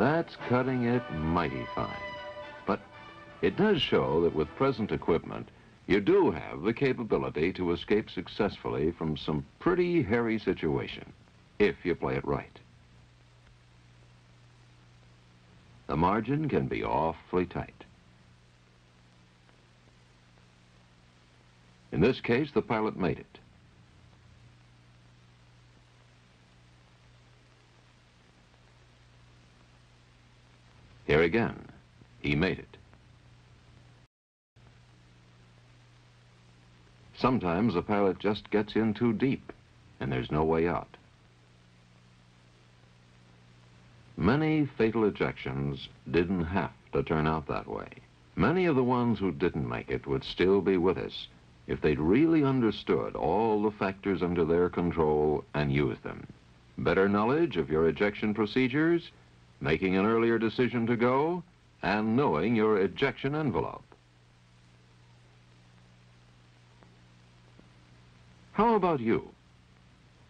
That's cutting it mighty fine. But it does show that with present equipment, you do have the capability to escape successfully from some pretty hairy situation, if you play it right. The margin can be awfully tight. In this case, the pilot made it. Here again, he made it. Sometimes the pilot just gets in too deep, and there's no way out. Many fatal ejections didn't have to turn out that way. Many of the ones who didn't make it would still be with us if they'd really understood all the factors under their control and used them. Better knowledge of your ejection procedures, making an earlier decision to go, and knowing your ejection envelope. How about you?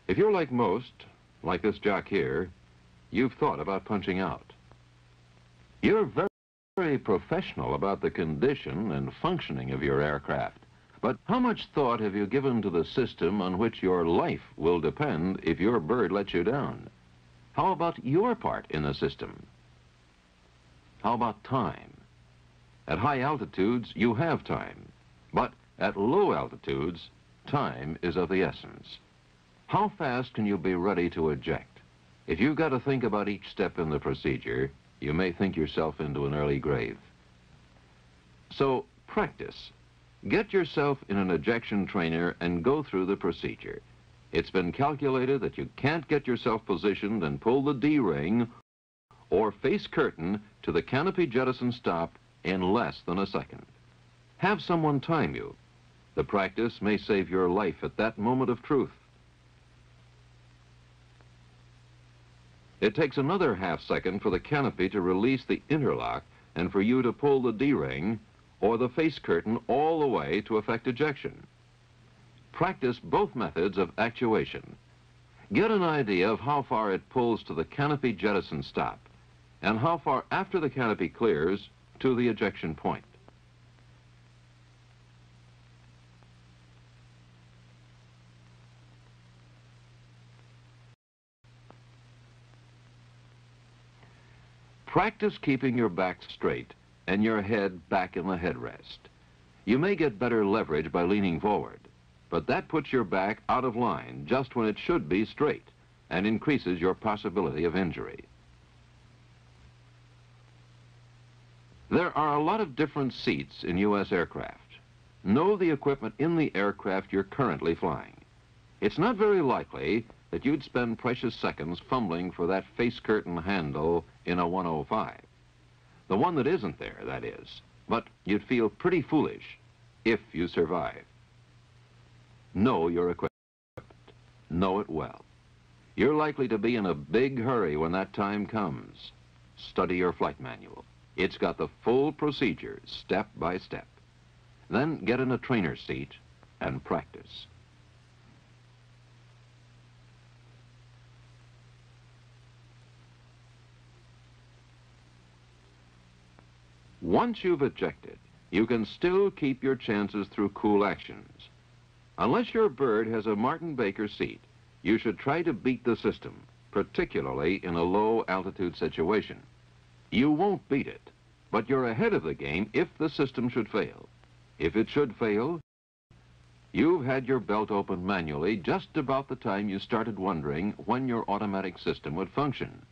If you're like most, like this jock here, you've thought about punching out. You're very professional about the condition and functioning of your aircraft. But how much thought have you given to the system on which your life will depend if your bird lets you down? How about your part in the system? How about time? At high altitudes, you have time. But at low altitudes, time is of the essence. How fast can you be ready to eject? If you've got to think about each step in the procedure, you may think yourself into an early grave. So practice. Get yourself in an ejection trainer and go through the procedure. It's been calculated that you can't get yourself positioned and pull the D-ring or face curtain to the canopy jettison stop in less than a second. Have someone time you. The practice may save your life at that moment of truth. It takes another half second for the canopy to release the interlock and for you to pull the D-ring or the face curtain all the way to effect ejection. Practice both methods of actuation. Get an idea of how far it pulls to the canopy jettison stop and how far after the canopy clears to the ejection point. Practice keeping your back straight and your head back in the headrest. You may get better leverage by leaning forward, but that puts your back out of line just when it should be straight and increases your possibility of injury. There are a lot of different seats in U.S. aircraft. Know the equipment in the aircraft you're currently flying. It's not very likely that you'd spend precious seconds fumbling for that face curtain handle in a 105. The one that isn't there, that is. But you'd feel pretty foolish if you survive. Know your equipment. Know it well. You're likely to be in a big hurry when that time comes. Study your flight manual. It's got the full procedure, step by step. Then get in a trainer's seat and practice. Once you've ejected, you can still keep your chances through cool actions. Unless your bird has a Martin Baker seat, you should try to beat the system, particularly in a low altitude situation. You won't beat it, but you're ahead of the game if the system should fail. If it should fail, you've had your belt open manually just about the time you started wondering when your automatic system would function.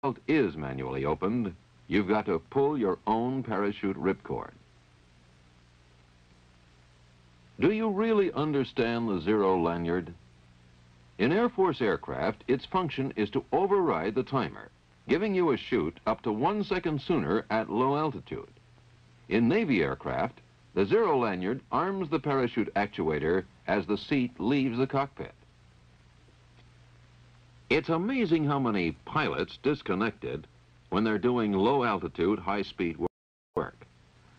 If the belt is manually opened, you've got to pull your own parachute ripcord. Do you really understand the zero lanyard? In Air Force aircraft, its function is to override the timer, giving you a chute up to 1 second sooner at low altitude. In Navy aircraft, the zero lanyard arms the parachute actuator as the seat leaves the cockpit. It's amazing how many pilots disconnected when they're doing low-altitude, high-speed work.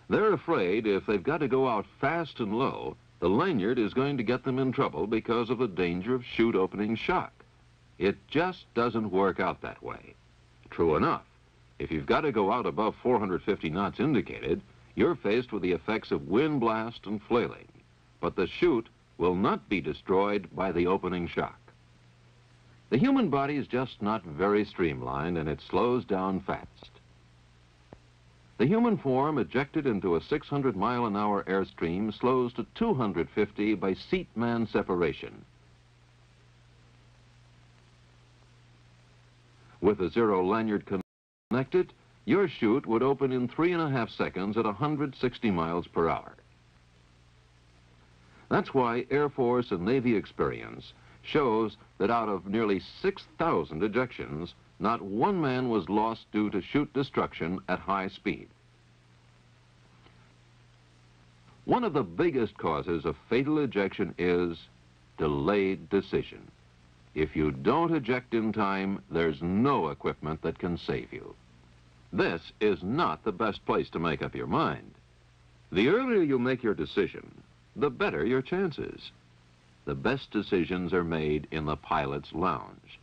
They're afraid if they've got to go out fast and low, the lanyard is going to get them in trouble because of the danger of chute opening shock. It just doesn't work out that way. True enough, if you've got to go out above 450 knots indicated, you're faced with the effects of wind blast and flailing, but the chute will not be destroyed by the opening shock. The human body is just not very streamlined, and it slows down fast. The human form ejected into a 600-mile-an-hour airstream slows to 250 by seat-man separation. With a zero lanyard connected, your chute would open in 3.5 seconds at 160 miles per hour. That's why Air Force and Navy experience shows that out of nearly 6,000 ejections, not one man was lost due to chute destruction at high speed. One of the biggest causes of fatal ejection is delayed decision. If you don't eject in time, there's no equipment that can save you. This is not the best place to make up your mind. The earlier you make your decision, the better your chances. The best decisions are made in the pilot's lounge.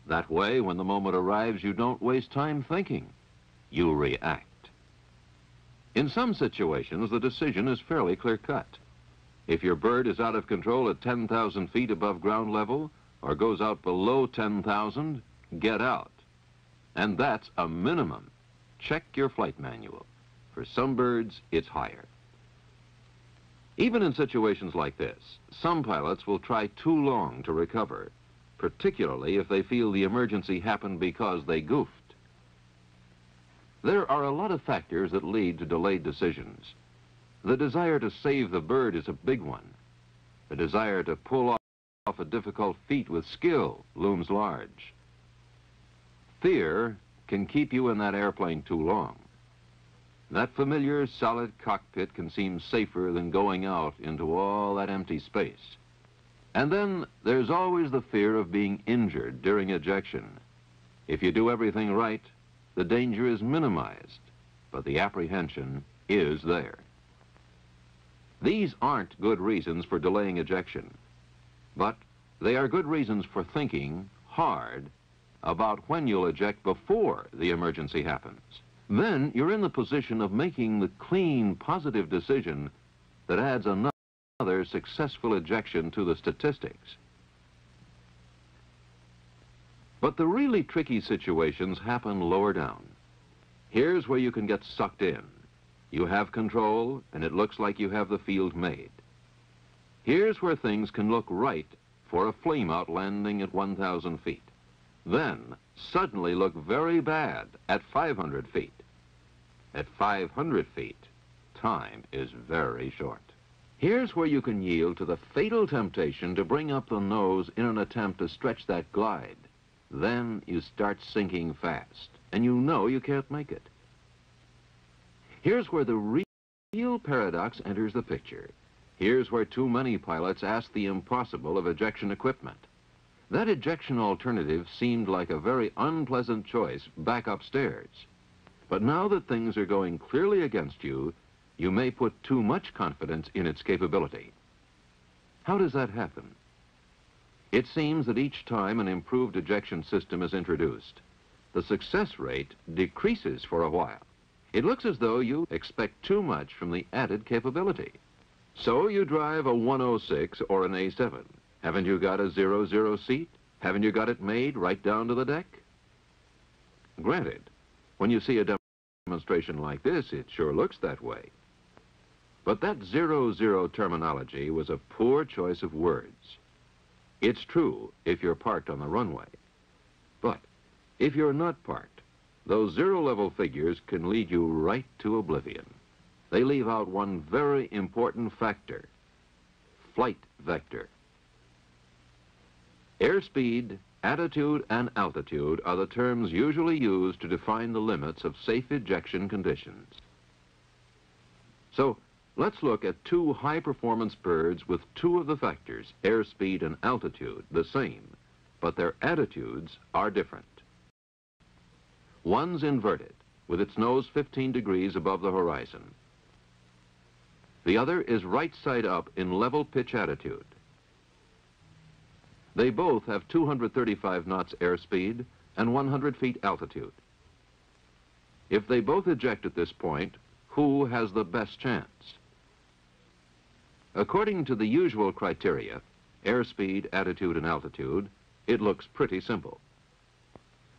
That way, when the moment arrives, you don't waste time thinking. You react. In some situations, the decision is fairly clear-cut. If your bird is out of control at 10,000 feet above ground level or goes out below 10,000, get out. And that's a minimum. Check your flight manual. For some birds, it's higher. Even in situations like this, some pilots will try too long to recover, particularly if they feel the emergency happened because they goofed. There are a lot of factors that lead to delayed decisions. The desire to save the bird is a big one. The desire to pull off a difficult feat with skill looms large. Fear can keep you in that airplane too long. That familiar, solid cockpit can seem safer than going out into all that empty space. And then there's always the fear of being injured during ejection. If you do everything right, the danger is minimized, but the apprehension is there. These aren't good reasons for delaying ejection, but they are good reasons for thinking hard about when you'll eject before the emergency happens. Then you're in the position of making the clean, positive decision that adds another successful ejection to the statistics. But the really tricky situations happen lower down. Here's where you can get sucked in. You have control, and it looks like you have the field made. Here's where things can look right for a flame-out landing at 1,000 feet. Then suddenly look very bad at 500 feet. At 500 feet, time is very short. Here's where you can yield to the fatal temptation to bring up the nose in an attempt to stretch that glide. Then you start sinking fast, and you know you can't make it. Here's where the real paradox enters the picture. Here's where too many pilots ask the impossible of ejection equipment. That ejection alternative seemed like a very unpleasant choice back upstairs. But now that things are going clearly against you, you may put too much confidence in its capability. How does that happen? It seems that each time an improved ejection system is introduced, the success rate decreases for a while. It looks as though you expect too much from the added capability. So you drive a 106 or an A7. Haven't you got a 00 seat? Haven't you got it made right down to the deck? Granted, when you see a demonstration like this, it sure looks that way. But that 00 terminology was a poor choice of words. It's true if you're parked on the runway. But if you're not parked, those zero-level figures can lead you right to oblivion. They leave out one very important factor: flight vector. Airspeed, attitude, and altitude are the terms usually used to define the limits of safe ejection conditions. So, let's look at two high-performance birds with two of the factors, airspeed and altitude, the same, but their attitudes are different. One's inverted, with its nose 15 degrees above the horizon. The other is right side up in level pitch attitude. They both have 235 knots airspeed, and 100 feet altitude. If they both eject at this point, who has the best chance? According to the usual criteria, airspeed, attitude, and altitude, it looks pretty simple.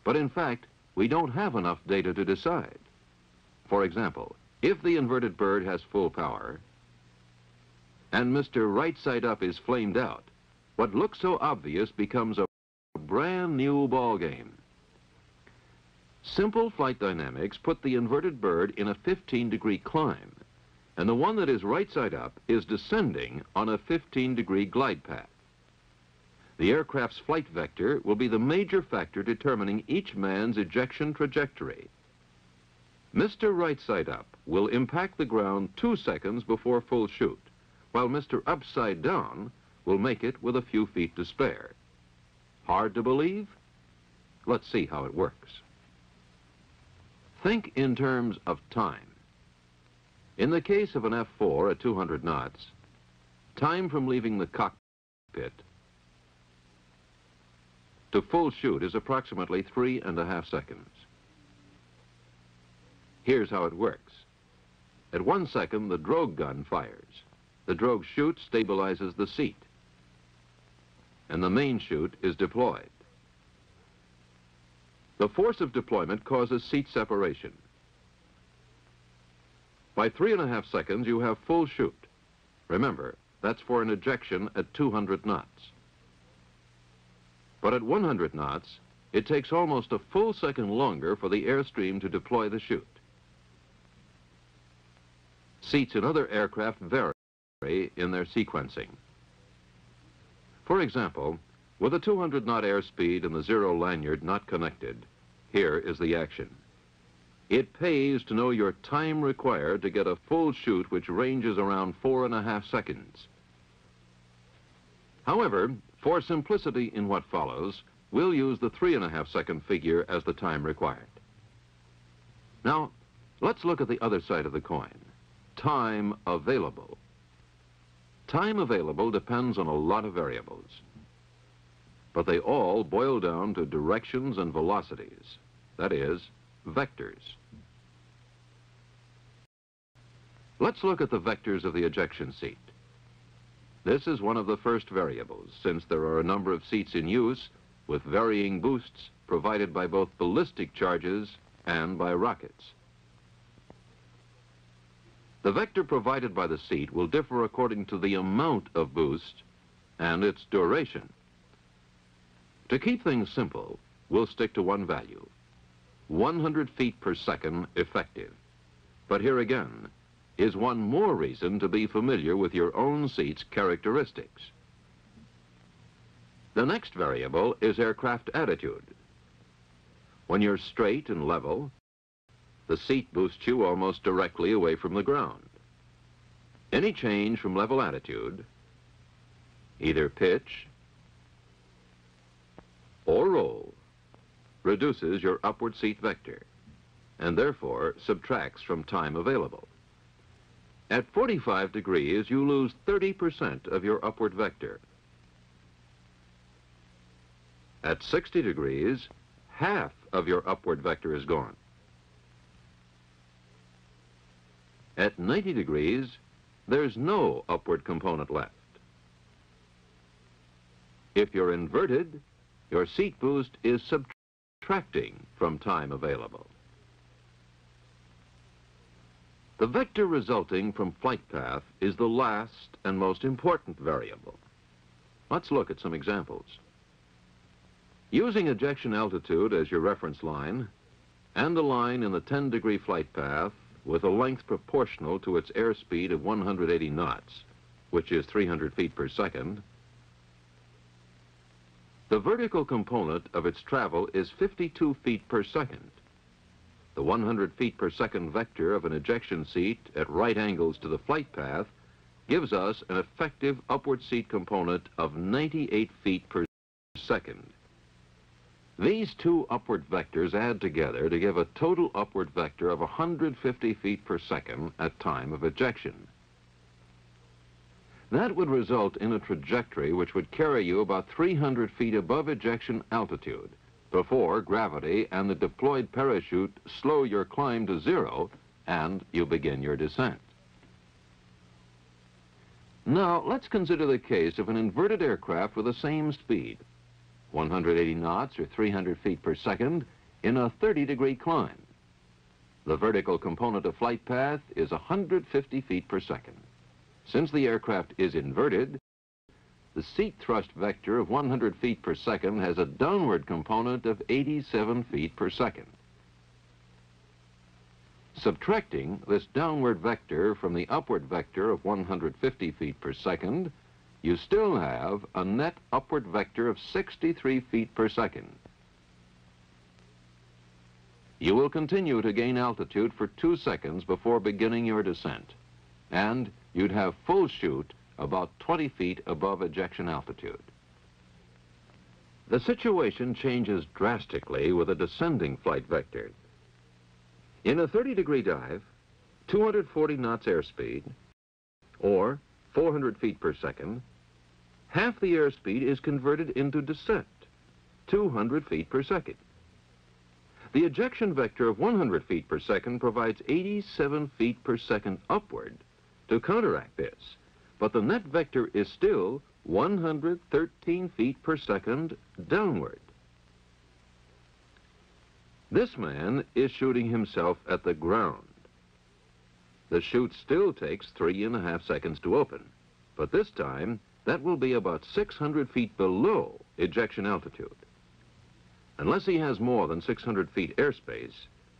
But in fact, we don't have enough data to decide. For example, if the inverted bird has full power and Mr. Right Side Up is flamed out, what looks so obvious becomes a brand new ball game. Simple flight dynamics put the inverted bird in a 15-degree climb, and the one that is right side up is descending on a 15-degree glide path. The aircraft's flight vector will be the major factor determining each man's ejection trajectory. Mr. Right Side Up will impact the ground 2 seconds before full shoot, while Mr. Upside Down will make it with a few feet to spare. Hard to believe? Let's see how it works. Think in terms of time. In the case of an F-4 at 200 knots, time from leaving the cockpit to full shoot is approximately 3.5 seconds. Here's how it works. At 1 second, the drogue gun fires. The drogue chute stabilizes the seat, and the main chute is deployed. The force of deployment causes seat separation. By 3.5 seconds, you have full shoot. Remember, that's for an ejection at 200 knots. But at 100 knots, it takes almost a full second longer for the airstream to deploy the chute. Seats in other aircraft vary in their sequencing. For example, with a 200-knot airspeed and the zero lanyard not connected, here is the action. It pays to know your time required to get a full shoot, which ranges around 4.5 seconds. However, for simplicity in what follows, we'll use the 3.5 second figure as the time required. Now, let's look at the other side of the coin. Time available. Time available depends on a lot of variables, but they all boil down to directions and velocities, that is, vectors. Let's look at the vectors of the ejection seat. This is one of the first variables, since there are a number of seats in use with varying boosts provided by both ballistic charges and by rockets. The vector provided by the seat will differ according to the amount of boost and its duration. To keep things simple, we'll stick to one value, 100 feet per second effective. But here again is one more reason to be familiar with your own seat's characteristics. The next variable is aircraft attitude. When you're straight and level, the seat boosts you almost directly away from the ground. Any change from level attitude, either pitch or roll, reduces your upward seat vector and therefore subtracts from time available. At 45 degrees, you lose 30% of your upward vector. At 60 degrees, half of your upward vector is gone. At 90 degrees, there's no upward component left. If you're inverted, your seat boost is subtracting from time available. The vector resulting from flight path is the last and most important variable. Let's look at some examples. Using ejection altitude as your reference line and a line in the 10-degree flight path with a length proportional to its airspeed of 180 knots, which is 300 feet per second, the vertical component of its travel is 52 feet per second. The 100 feet per second vector of an ejection seat at right angles to the flight path gives us an effective upward seat component of 98 feet per second. These two upward vectors add together to give a total upward vector of 150 feet per second at time of ejection. That would result in a trajectory which would carry you about 300 feet above ejection altitude, before gravity and the deployed parachute slow your climb to zero and you begin your descent. Now, let's consider the case of an inverted aircraft with the same speed, 180 knots or 300 feet per second, in a 30-degree climb. The vertical component of flight path is 150 feet per second. Since the aircraft is inverted, the seat thrust vector of 100 feet per second has a downward component of 87 feet per second. Subtracting this downward vector from the upward vector of 150 feet per second, you still have a net upward vector of 63 feet per second. You will continue to gain altitude for 2 seconds before beginning your descent, and you'd have full chute about 20 feet above ejection altitude. The situation changes drastically with a descending flight vector. In a 30-degree dive, 240 knots airspeed, or 400 feet per second, half the airspeed is converted into descent, 200 feet per second. The ejection vector of 100 feet per second provides 87 feet per second upward to counteract this, but the net vector is still 113 feet per second downward. This man is shooting himself at the ground. The chute still takes 3.5 seconds to open, but this time that will be about 600 feet below ejection altitude. Unless he has more than 600 feet airspace,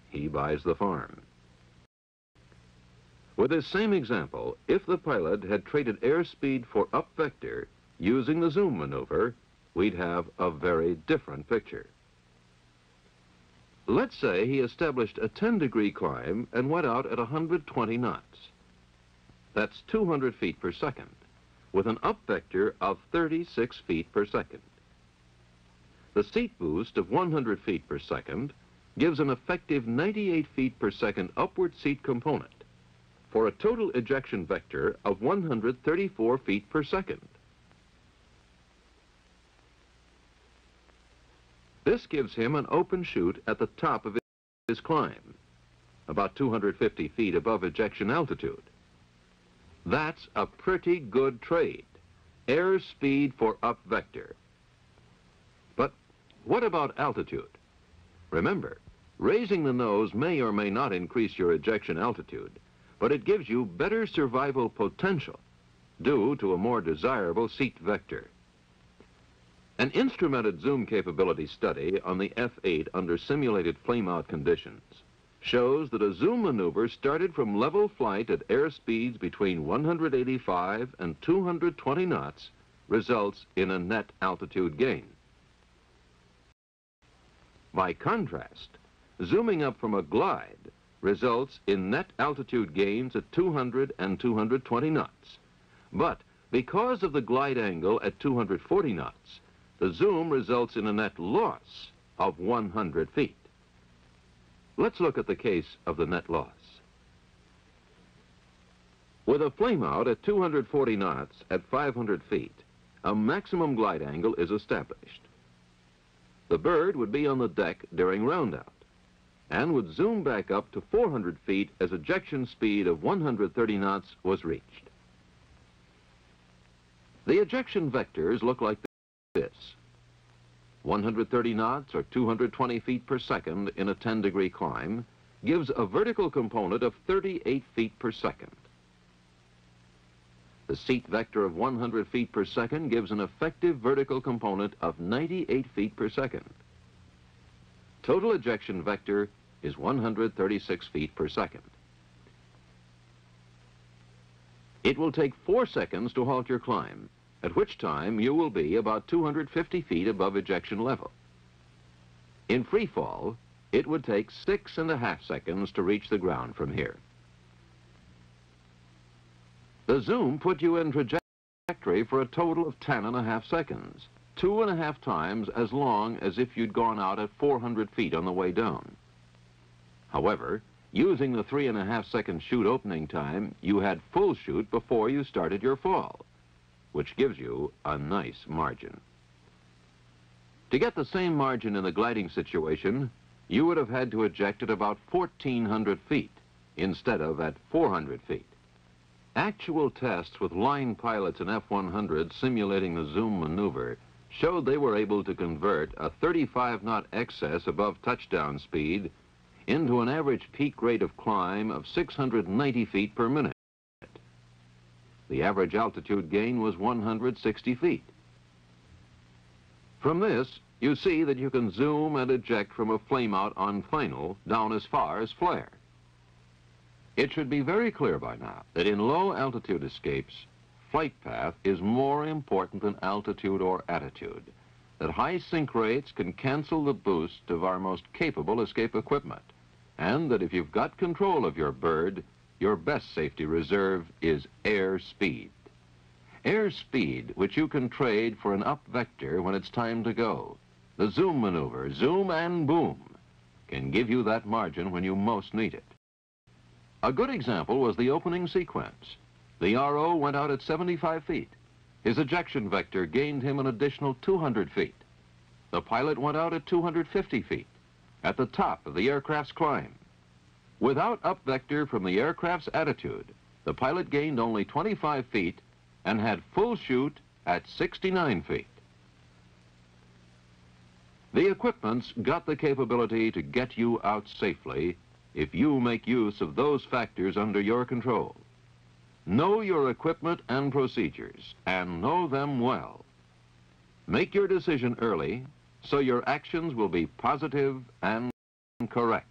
he buys the farm. With this same example, if the pilot had traded airspeed for up vector using the zoom maneuver, we'd have a very different picture. Let's say he established a 10-degree climb and went out at 120 knots. That's 200 feet per second, with an up vector of 36 feet per second. The seat boost of 100 feet per second gives an effective 98 feet per second upward seat component for a total ejection vector of 134 feet per second. This gives him an open chute at the top of his climb, about 250 feet above ejection altitude. That's a pretty good trade, airspeed for up vector. But what about altitude? Remember, raising the nose may or may not increase your ejection altitude, but it gives you better survival potential due to a more desirable seat vector. An instrumented zoom capability study on the F-8 under simulated flame-out conditions shows that a zoom maneuver started from level flight at airspeeds between 185 and 220 knots results in a net altitude gain. By contrast, zooming up from a glide results in net altitude gains at 200 and 220 knots. But because of the glide angle at 240 knots, the zoom results in a net loss of 100 feet. Let's look at the case of the net loss. With a flame-out at 240 knots at 500 feet, a maximum glide angle is established. The bird would be on the deck during roundout and would zoom back up to 400 feet as ejection speed of 130 knots was reached. The ejection vectors look like this. 130 knots or 220 feet per second in a 10-degree climb gives a vertical component of 38 feet per second. The seat vector of 100 feet per second gives an effective vertical component of 98 feet per second. Total ejection vector is 136 feet per second. It will take 4 seconds to halt your climb, at which time you will be about 250 feet above ejection level. In free fall, it would take 6.5 seconds to reach the ground from here. The zoom put you in trajectory for a total of 10.5 seconds, 2.5 times as long as if you'd gone out at 400 feet on the way down. However, using the 3.5 second chute opening time, you had full chute before you started your fall, which gives you a nice margin. To get the same margin in the gliding situation, you would have had to eject at about 1,400 feet instead of at 400 feet. Actual tests with line pilots in F-100 simulating the zoom maneuver showed they were able to convert a 35-knot excess above touchdown speed into an average peak rate of climb of 690 feet per minute. The average altitude gain was 160 feet. From this, you see that you can zoom and eject from a flameout on final down as far as flare. It should be very clear by now that in low-altitude escapes, flight path is more important than altitude or attitude, that high sink rates can cancel the boost of our most capable escape equipment, and that if you've got control of your bird, your best safety reserve is air speed. Air speed, which you can trade for an up vector when it's time to go. The zoom maneuver, zoom and boom, can give you that margin when you most need it. A good example was the opening sequence. The RO went out at 75 feet. His ejection vector gained him an additional 200 feet. The pilot went out at 250 feet, at the top of the aircraft's climb. Without up vector from the aircraft's attitude, the pilot gained only 25 feet and had full shoot at 69 feet. The equipment's got the capability to get you out safely if you make use of those factors under your control. Know your equipment and procedures, and know them well. Make your decision early so your actions will be positive and correct.